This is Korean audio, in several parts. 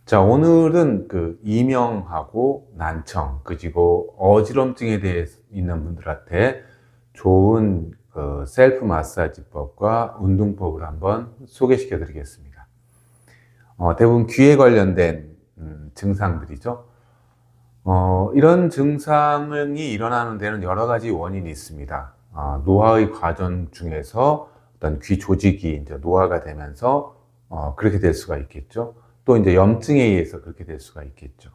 자, 오늘은 그 이명하고 난청, 그리고 어지럼증에 대해 있는 분들한테 좋은 그 셀프 마사지법과 운동법을 한번 소개시켜 드리겠습니다. 대부분 귀에 관련된 증상들이죠. 이런 증상이 일어나는 데는 여러 가지 원인이 있습니다. 노화의 과정 중에서 어떤 귀 조직이 이제 노화가 되면서 그렇게 될 수가 있겠죠. 또 이제 염증에 의해서 그렇게 될 수가 있겠죠.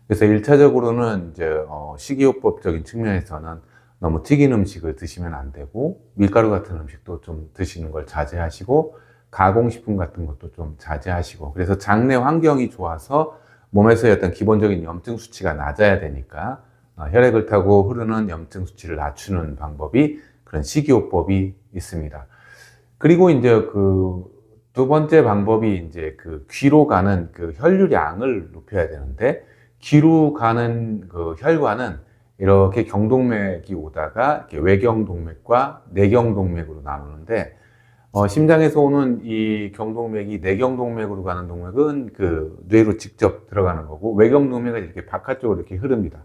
그래서 1차적으로는 이제 식이요법적인 측면에서는 너무 튀긴 음식을 드시면 안 되고, 밀가루 같은 음식도 좀 드시는 걸 자제하시고, 가공식품 같은 것도 좀 자제하시고, 그래서 장내 환경이 좋아서 몸에서의 어떤 기본적인 염증 수치가 낮아야 되니까 혈액을 타고 흐르는 염증 수치를 낮추는 방법이 그런 식이요법이 있습니다. 그리고 이제 그 두 번째 방법이 이제 그 귀로 가는 그 혈류량을 높여야 되는데, 귀로 가는 그 혈관은 이렇게 경동맥이 오다가 이렇게 외경동맥과 내경동맥으로 나누는데, 심장에서 오는 이 경동맥이 내경동맥으로 가는 동맥은 그 뇌로 직접 들어가는 거고, 외경동맥은 이렇게 바깥쪽으로 이렇게 흐릅니다.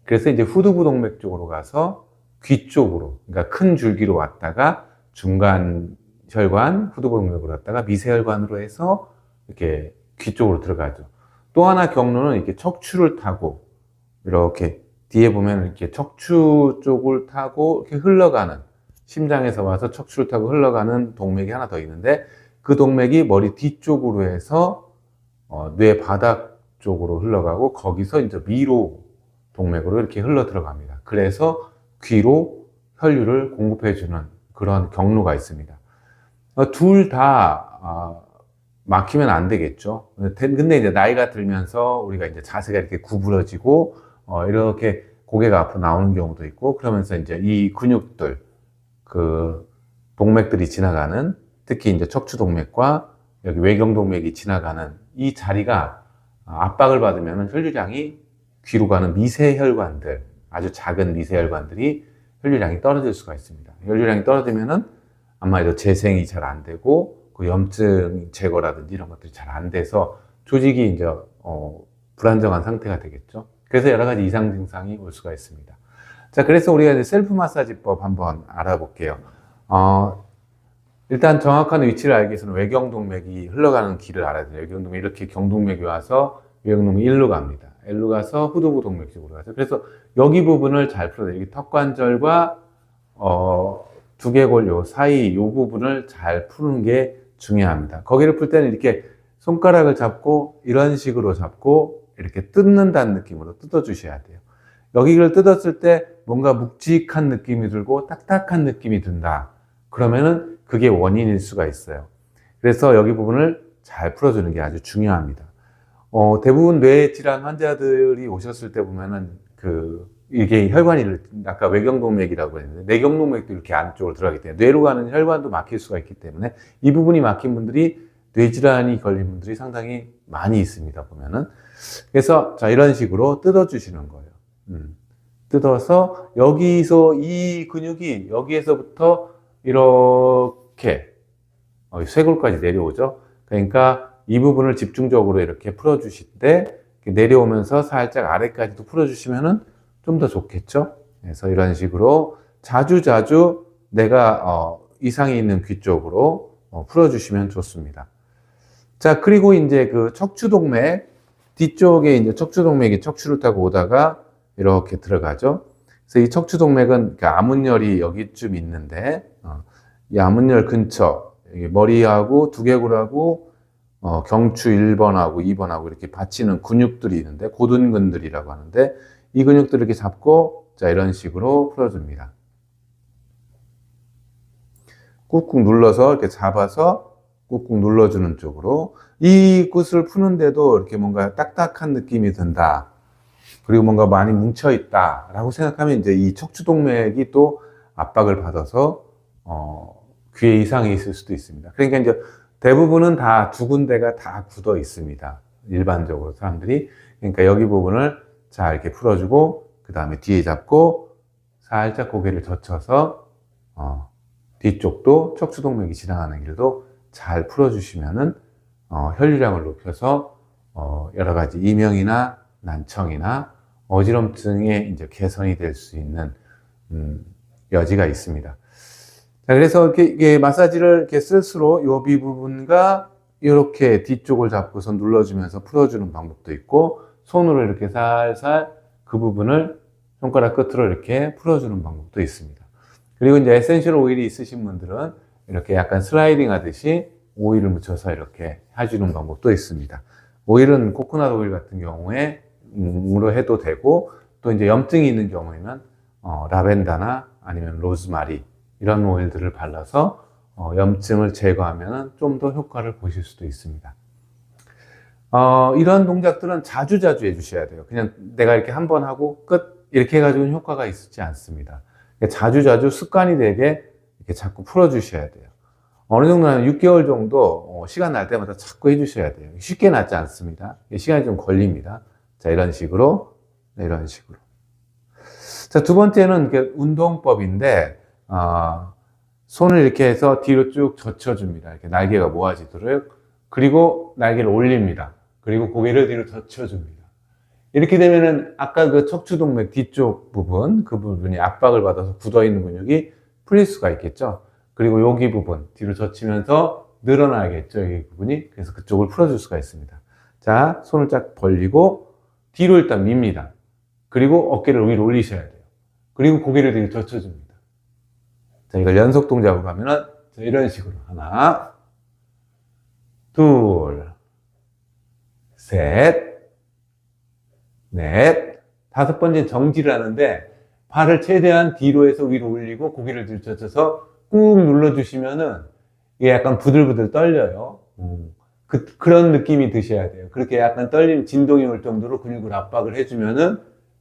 그래서 이제 후두부동맥 쪽으로 가서 귀 쪽으로, 그러니까 큰 줄기로 왔다가 중간 혈관, 후두부동맥으로 갔다가 미세혈관으로 해서 이렇게 귀 쪽으로 들어가죠. 또 하나 경로는 이렇게 척추를 타고, 이렇게 뒤에 보면 이렇게 척추 쪽을 타고 이렇게 흘러가는, 심장에서 와서 척추를 타고 흘러가는 동맥이 하나 더 있는데, 그 동맥이 머리 뒤쪽으로 해서 뇌 바닥 쪽으로 흘러가고, 거기서 이제 미로 동맥으로 이렇게 흘러 들어갑니다. 그래서 귀로 혈류를 공급해주는 그런 경로가 있습니다. 둘 다 막히면 안 되겠죠. 근데 이제 나이가 들면서 우리가 이제 자세가 이렇게 구부러지고 이렇게 고개가 앞으로 나오는 경우도 있고, 그러면서 이제 이 근육들, 그 동맥들이 지나가는, 특히 이제 척추동맥과 여기 외경동맥이 지나가는 이 자리가 압박을 받으면 혈류량이 귀로 가는 미세혈관들, 아주 작은 미세혈관들이 혈류량이 떨어질 수가 있습니다. 혈류량이 떨어지면은 아마도 재생이 잘 안 되고, 그 염증 제거라든지 이런 것들이 잘 안 돼서 조직이 이제 불안정한 상태가 되겠죠. 그래서 여러 가지 이상 증상이 올 수가 있습니다. 자, 그래서 우리가 이제 셀프 마사지법 한번 알아볼게요. 일단 정확한 위치를 알기 위해서는 외경동맥이 흘러가는 길을 알아야 돼요. 외경동맥이 이렇게 경동맥이 와서 외경동맥이 일로 갑니다. 일로 가서 후두부 동맥 쪽으로 가죠. 그래서 여기 부분을 잘 풀어야 돼요. 여기 턱관절과 두개골 요 사이 요 부분을 잘 푸는 게 중요합니다. 거기를 풀 때는 이렇게 손가락을 잡고 이런 식으로 잡고 이렇게 뜯는다는 느낌으로 뜯어 주셔야 돼요. 여기를 뜯었을 때 뭔가 묵직한 느낌이 들고 딱딱한 느낌이 든다. 그러면은 그게 원인일 수가 있어요. 그래서 여기 부분을 잘 풀어주는 게 아주 중요합니다. 대부분 뇌 질환 환자들이 오셨을 때 보면은 이게 혈관이, 아까 외경동맥이라고 했는데, 내경동맥도 이렇게 안쪽으로 들어가기 때문에 뇌로 가는 혈관도 막힐 수가 있기 때문에 이 부분이 막힌 분들이, 뇌질환이 걸린 분들이 상당히 많이 있습니다, 보면은. 그래서, 자, 이런 식으로 뜯어주시는 거예요. 뜯어서, 여기서 이 근육이, 여기에서부터 이렇게, 쇄골까지 내려오죠. 그러니까 이 부분을 집중적으로 이렇게 풀어주실 때, 내려오면서 살짝 아래까지도 풀어주시면은 좀 더 좋겠죠. 그래서 이런 식으로 자주자주 내가 이상이 있는 귀 쪽으로 풀어주시면 좋습니다. 자, 그리고 이제 그 척추동맥 뒤쪽에 이제 척추동맥이 척추를 타고 오다가 이렇게 들어가죠. 그래서 이 척추동맥은 아문열이 여기쯤 있는데, 이 아문열 근처, 머리하고 두개골하고 경추 1번하고 2번하고 이렇게 받치는 근육들이 있는데, 고둔근들이라고 하는데, 이 근육들을 이렇게 잡고, 자, 이런 식으로 풀어줍니다. 꾹꾹 눌러서 이렇게 잡아서 꾹꾹 눌러주는 쪽으로. 이 곳을 푸는데도 이렇게 뭔가 딱딱한 느낌이 든다, 그리고 뭔가 많이 뭉쳐있다 라고 생각하면 이제 이 척추동맥이 또 압박을 받아서 귀에 이상이 있을 수도 있습니다. 그러니까 이제 대부분은 다 두 군데가 다 굳어 있습니다, 일반적으로 사람들이. 그러니까 여기 부분을 자, 이렇게 풀어주고, 그 다음에 뒤에 잡고 살짝 고개를 젖혀서 뒤쪽도 척추동맥이 지나가는 길도 잘 풀어주시면은 혈류량을 높여서 여러 가지 이명이나 난청이나 어지럼증의 이제 개선이 될 수 있는 여지가 있습니다. 자, 그래서 이게 마사지를 이렇게 쓸수록 이 부분과 이렇게 뒤쪽을 잡고서 눌러주면서 풀어주는 방법도 있고, 손으로 이렇게 살살 그 부분을 손가락 끝으로 이렇게 풀어주는 방법도 있습니다. 그리고 이제 에센셜 오일이 있으신 분들은 이렇게 약간 슬라이딩 하듯이 오일을 묻혀서 이렇게 해주는 방법도 있습니다. 오일은 코코넛 오일 같은 경우에 으로 해도 되고, 또 이제 염증이 있는 경우에는 라벤더나 아니면 로즈마리 이런 오일들을 발라서 염증을 제거하면 좀 더 효과를 보실 수도 있습니다. 이런 동작들은 자주자주 해주셔야 돼요. 그냥 내가 이렇게 한 번 하고 끝 이렇게 해가지고는 효과가 있지 않습니다. 자주자주 습관이 되게 이렇게 자꾸 풀어주셔야 돼요. 어느 정도 한 6개월 정도 시간 날 때마다 자꾸 해주셔야 돼요. 쉽게 낫지 않습니다. 시간이 좀 걸립니다. 자, 이런 식으로, 이런 식으로. 자, 두 번째는 운동법인데, 손을 이렇게 해서 뒤로 쭉 젖혀줍니다. 이렇게 날개가 모아지도록. 그리고 날개를 올립니다. 그리고 고개를 뒤로 젖혀줍니다. 이렇게 되면은 아까 그 척추동맥 뒤쪽 부분, 그 부분이 압박을 받아서 굳어있는 근육이 풀릴 수가 있겠죠. 그리고 여기 부분, 뒤로 젖히면서 늘어나겠죠. 이 부분이. 그래서 그쪽을 풀어줄 수가 있습니다. 자, 손을 쫙 벌리고 뒤로 일단 밉니다. 그리고 어깨를 위로 올리셔야 돼요. 그리고 고개를 뒤로 젖혀줍니다. 자, 이걸 연속 동작으로 가면은 자, 이런 식으로 하나, 둘, 셋, 넷, 다섯 번째 정지를 하는데 발을 최대한 뒤로 해서 위로 올리고 고개를 뒤로 젖혀서 꾹 눌러주시면은 이게 약간 부들부들 떨려요. 그런 느낌이 드셔야 돼요. 그렇게 약간 떨림, 진동이 올 정도로 근육을 압박을 해주면은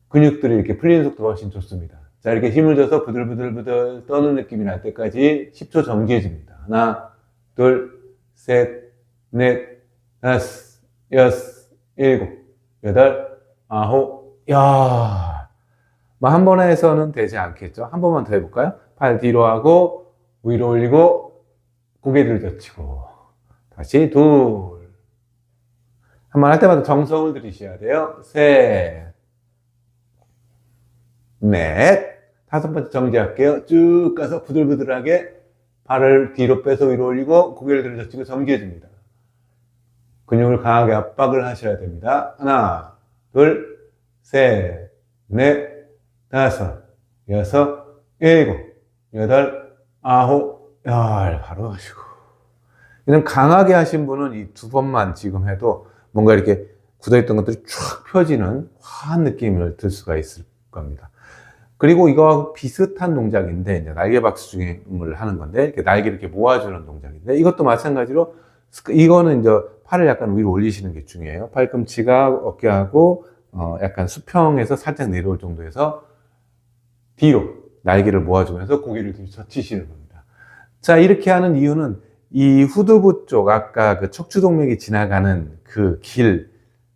근육들이 이렇게 풀리는 속도가 훨씬 좋습니다. 자, 이렇게 힘을 줘서 부들부들부들 떠는 느낌이 날 때까지 10초 정지해줍니다. 하나, 둘, 셋, 넷, 다섯, 여섯, 일곱, 여덟, 아홉, 야, 뭐 한 번에 해서는 되지 않겠죠? 한 번만 더 해볼까요? 팔 뒤로 하고, 위로 올리고, 고개를 젖히고, 다시 둘. 한 번 할 때마다 정성을 들이셔야 돼요. 셋, 넷, 다섯 번째 정지할게요. 쭉 가서 부들부들하게 발을 뒤로 빼서 위로 올리고, 고개를 들어 젖히고 정지해줍니다. 근육을 강하게 압박을 하셔야 됩니다. 하나, 둘, 셋, 넷, 다섯, 여섯, 일곱, 여덟, 아홉, 열. 바로 하시고. 그냥 강하게 하신 분은 이 두 번만 지금 해도 뭔가 이렇게 굳어있던 것들이 쫙 펴지는 화한 느낌을 들 수가 있을 겁니다. 그리고 이거하고 비슷한 동작인데, 이제 날개박수중을 하는 건데, 이렇게 날개를 이렇게 모아주는 동작인데, 이것도 마찬가지로, 이거는 이제 팔을 약간 위로 올리시는 게 중요해요. 팔꿈치가 어깨하고, 약간 수평에서 살짝 내려올 정도에서 뒤로 날개를 모아주면서 고개를 뒤로 젖히시는 겁니다. 자, 이렇게 하는 이유는 이 후두부 쪽, 아까 그 척추동맥이 지나가는 그 길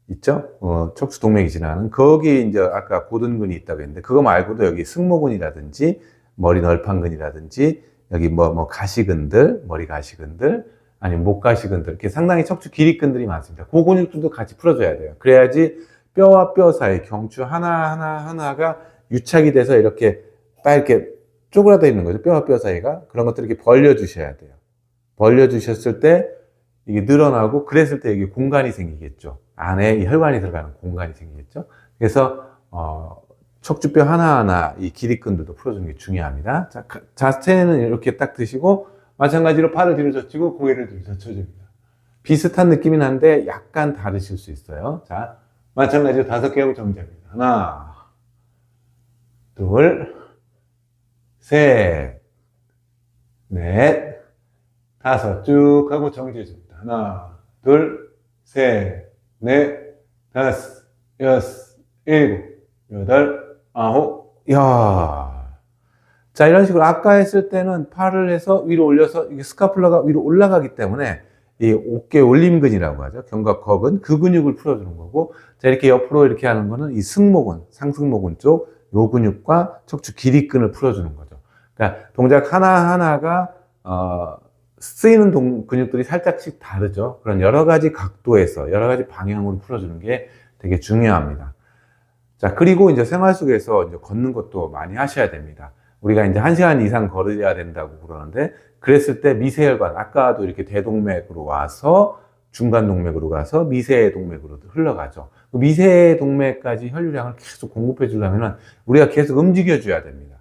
있죠? 척추동맥이 지나가는, 거기 이제 아까 고둔근이 있다고 했는데, 그거 말고도 여기 승모근이라든지, 머리 널판근이라든지, 여기 뭐 가시근들, 머리 가시근들, 아니면 목 가시근들, 이렇게 상당히 척추 기립근들이 많습니다. 그 근육들도 같이 풀어줘야 돼요. 그래야지 뼈와 뼈 사이 경추 하나가 유착이 돼서 이렇게 딱 이렇게 쪼그라져 있는 거죠. 뼈와 뼈 사이가. 그런 것들을 이렇게 벌려주셔야 돼요. 벌려주셨을 때 이게 늘어나고, 그랬을 때 여기 공간이 생기겠죠. 안에 이 혈관이 들어가는 공간이 생기겠죠. 그래서 척추뼈 하나하나 이 기립근들도 풀어주는 게 중요합니다. 자, 자세는 이렇게 딱 드시고, 마찬가지로 팔을 뒤로 젖히고 고개를 뒤로 젖혀줍니다. 비슷한 느낌이 나는데 약간 다르실 수 있어요. 자, 마찬가지로 5개 하고 정지합니다. 하나, 둘, 셋, 넷, 다섯. 쭉 하고 정지해줍니다. 하나, 둘, 셋, 넷, 다섯, 여섯, 일곱, 여덟, 아홉. 야. 자, 이런 식으로 아까 했을 때는 팔을 해서 위로 올려서 이게 스카플라가 위로 올라가기 때문에 이 어깨 올림근이라고 하죠. 견갑허근, 그 근육을 풀어주는 거고, 자, 이렇게 옆으로 이렇게 하는 거는 이 승모근, 상승모근 쪽 요 근육과 척추 기립근을 풀어주는 거죠. 그러니까 동작 하나하나가 쓰이는 근육들이 살짝씩 다르죠. 그런 여러 가지 각도에서 여러 가지 방향으로 풀어주는 게 되게 중요합니다. 자, 그리고 이제 생활 속에서 이제 걷는 것도 많이 하셔야 됩니다. 우리가 이제 1시간 이상 걸어야 된다고 그러는데, 그랬을 때 미세혈관, 아까도 이렇게 대동맥으로 와서 중간 동맥으로 가서 미세 동맥으로 흘러가죠. 그 미세 동맥까지 혈류량을 계속 공급해 주려면 우리가 계속 움직여 줘야 됩니다.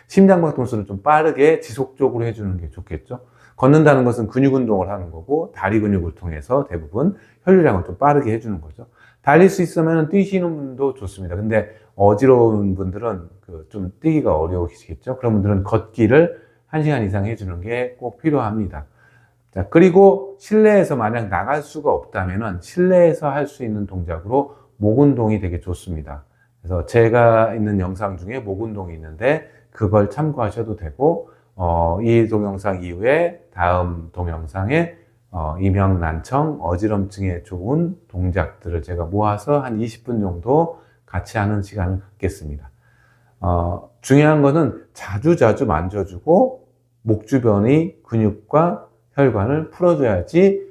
심장박동수를 좀 빠르게 지속적으로 해주는 게 좋겠죠. 걷는다는 것은 근육 운동을 하는 거고, 다리 근육을 통해서 대부분 혈류량을 좀 빠르게 해주는 거죠. 달릴 수 있으면 뛰시는 분도 좋습니다. 근데 어지러운 분들은 좀 뛰기가 어려우시겠죠. 그런 분들은 걷기를 1시간 이상 해주는 게 꼭 필요합니다. 자, 그리고 실내에서 만약 나갈 수가 없다면은 실내에서 할 수 있는 동작으로 목 운동이 되게 좋습니다. 그래서 제가 있는 영상 중에 목 운동이 있는데 그걸 참고하셔도 되고, 이 동영상 이후에 다음 동영상에 이명난청, 어지럼증에 좋은 동작들을 제가 모아서 한 20분 정도 같이 하는 시간을 갖겠습니다. 중요한 거는 자주자주 만져주고 목 주변의 근육과 혈관을 풀어줘야지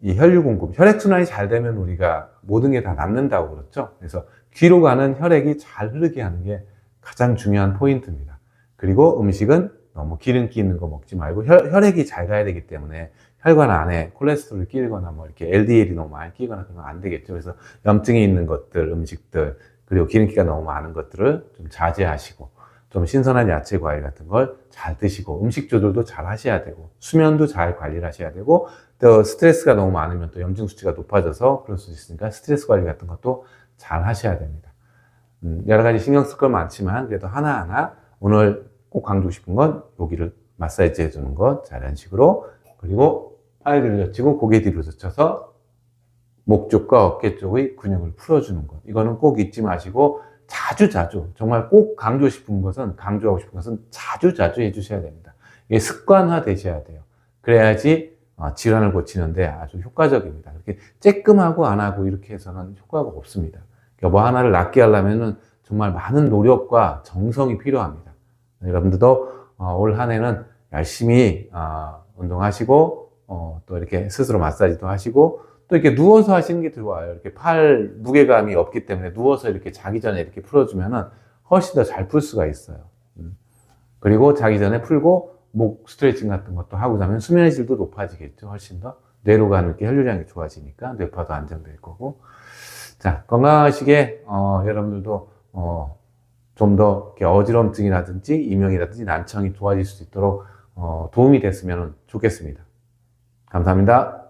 이 혈류 공급, 혈액순환이 잘 되면 우리가 모든 게 다 낫는다고 그랬죠. 그래서 귀로 가는 혈액이 잘 흐르게 하는 게 가장 중요한 포인트입니다. 그리고 음식은 너무 기름기 있는 거 먹지 말고 혈액이 잘 가야 되기 때문에 혈관 안에 콜레스테롤이 끼거나 뭐 이렇게 LDL이 너무 많이 끼거나 그러면 안 되겠죠. 그래서 염증이 있는 것들, 음식들, 그리고 기름기가 너무 많은 것들을 좀 자제하시고, 좀 신선한 야채, 과일 같은 걸 잘 드시고, 음식 조절도 잘 하셔야 되고, 수면도 잘 관리를 하셔야 되고, 또 스트레스가 너무 많으면 또 염증 수치가 높아져서 그럴 수 있으니까 스트레스 관리 같은 것도 잘 하셔야 됩니다. 여러 가지 신경 쓸 건 많지만 그래도 하나하나 오늘 꼭 강조하고 싶은 건 여기를 마사지 해주는 것, 자, 이런 식으로. 그리고 팔 뒤로 젖히고 고개 뒤로 젖혀서 목 쪽과 어깨 쪽의 근육을 풀어주는 것. 이거는 꼭 잊지 마시고 자주자주, 정말 꼭 강조하고 싶은 것은 자주자주 해주셔야 됩니다. 이게 습관화 되셔야 돼요. 그래야지 질환을 고치는데 아주 효과적입니다. 이렇게 쬐끔하고 안 하고 이렇게 해서는 효과가 없습니다. 뭐 하나를 낫게 하려면 정말 많은 노력과 정성이 필요합니다. 여러분들도 올 한 해는 열심히 운동하시고, 또 이렇게 스스로 마사지도 하시고, 또 이렇게 누워서 하시는 게 좋아요. 이렇게 팔 무게감이 없기 때문에 누워서 이렇게 자기 전에 이렇게 풀어주면은 훨씬 더 잘 풀 수가 있어요. 그리고 자기 전에 풀고 목 스트레칭 같은 것도 하고 자면 수면의 질도 높아지겠죠. 훨씬 더. 뇌로 가는 이렇게 혈류량이 좋아지니까 뇌파도 안정될 거고. 자, 건강하시게, 여러분들도, 좀 더 어지럼증이라든지 이명이라든지 난청이 좋아질 수 있도록 도움이 됐으면 좋겠습니다. 감사합니다.